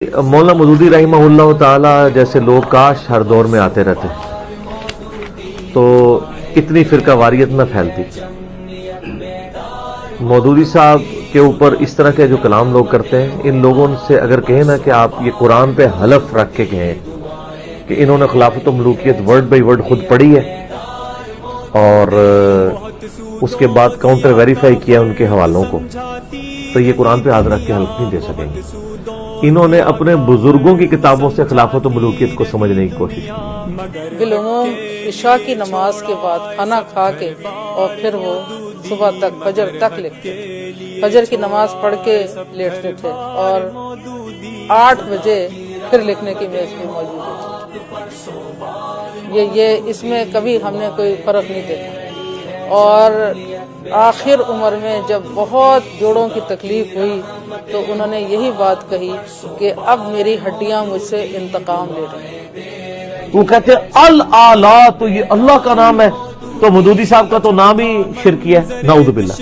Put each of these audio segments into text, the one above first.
مولانا مودودی رحمہ اللہ تعالی جیسے لوگ کاش ہر دور میں آتے رہتے تو اتنی فرقہ واریت نہ پھیلتی۔ مودودی صاحب کے اوپر اس طرح کے جو کلام لوگ کرتے ہیں، ان لوگوں سے اگر کہیں نا کہ آپ یہ قرآن پہ حلف رکھ کے کہیں کہ انہوں نے خلافت و ملوکیت ورڈ بائی ورڈ خود پڑھی ہے اور اس کے بعد کاؤنٹر ویریفائی کیا ان کے حوالوں کو، تو یہ قرآن پہ ہاتھ رکھ کے حلف نہیں دے سکیں گے۔ انہوں نے اپنے بزرگوں کی کتابوں سے خلافت و ملوکیت کو سمجھنے کی کوشش کی۔ بالعموم عشاء کی نماز کے بعد کھانا کھا کے اور پھر وہ صبح تک فجر تک لکھتے تھے، فجر کی نماز پڑھ کے لیٹتے تھے اور 8 بجے پھر لکھنے کی میز بھی موجود تھی۔ یہ اس میں کبھی ہم نے کوئی فرق نہیں دیکھا، اور آخر عمر میں جب بہت جوڑوں کی تکلیف ہوئی تو انہوں نے یہی بات کہی کہ اب میری ہڈیاں مجھ سے انتقام لے رہی ہیں۔ وہ کہتے ہیں الآلہ، تو یہ اللہ کا نام ہے، تو مودودی صاحب کا تو نام ہی شرکی ہے، نعوذ باللہ۔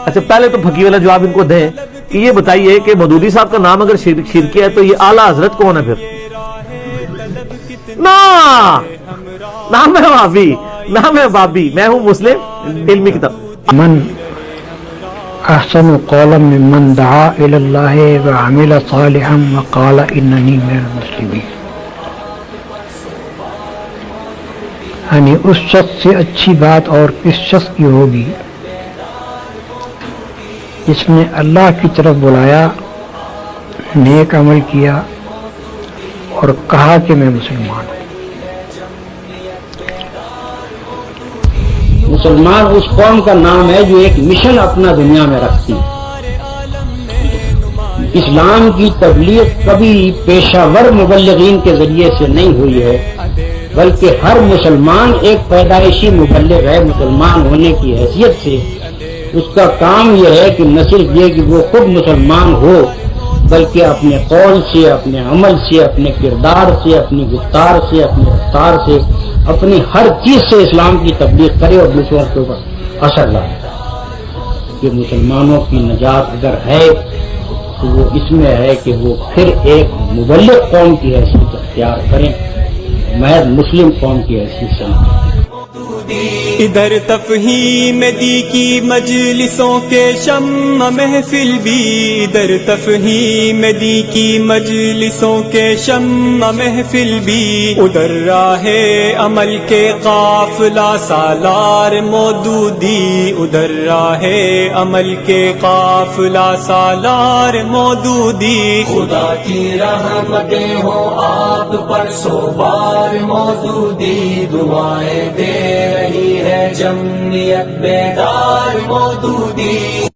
اچھا پہلے تو پھکی والا جواب ان کو دیں کہ یہ بتائیے کہ مودودی صاحب کا نام اگر شرکی ہے تو یہ اعلیٰ حضرت کون ہے پھر؟ نام ہے بابی، نام ہے بابی، میں ہوں مسلم علمی کتاب۔ من احسن قولا ممن دعا الى اللہ وعمل صالحا وقال اننی من المسلمین، یعنی اس شخص سے اچھی بات اور کس شخص کی ہوگی جس نے اللہ کی طرف بلایا، نیک عمل کیا اور کہا کہ میں مسلمان ہوں۔ مسلمان اس قوم کا نام ہے جو ایک مشن اپنا دنیا میں رکھتی ہے۔ اسلام کی تبلیغ کبھی پیشہ ور مبلغین کے ذریعے سے نہیں ہوئی ہے، بلکہ ہر مسلمان ایک پیدائشی مبلغ ہے۔ مسلمان ہونے کی حیثیت سے اس کا کام یہ ہے کہ نہ صرف یہ کہ وہ خود مسلمان ہو، بلکہ اپنے قول سے، اپنے عمل سے، اپنے کردار سے، اپنی گفتار سے، اپنے رفتار سے، اپنی ہر چیز سے اسلام کی تبلیغ کرے اور دوسروں کے اوپر اثر ڈالے۔ کہ مسلمانوں کی نجات اگر ہے تو وہ اس میں ہے کہ وہ پھر ایک مبلغ قوم کی حیثیت اختیار کریں، محض مسلم قوم کی حیثیت سے نہیں۔ ادھر تفہیم دی کی مجلسوں کے شمع محفل بھی، ادھر تفہیم دی کی مجلسوں کے شمع محفل بھی، ادھر راہ عمل کے قافلہ سالار مودودی، ادھر راہ عمل کے قافلہ سالار مودودی۔ خدا کی رحمتیں ہوں آپ پر سو بار مودودی، دعائیں دے رہی ہے جمعیت بیدار مودودی۔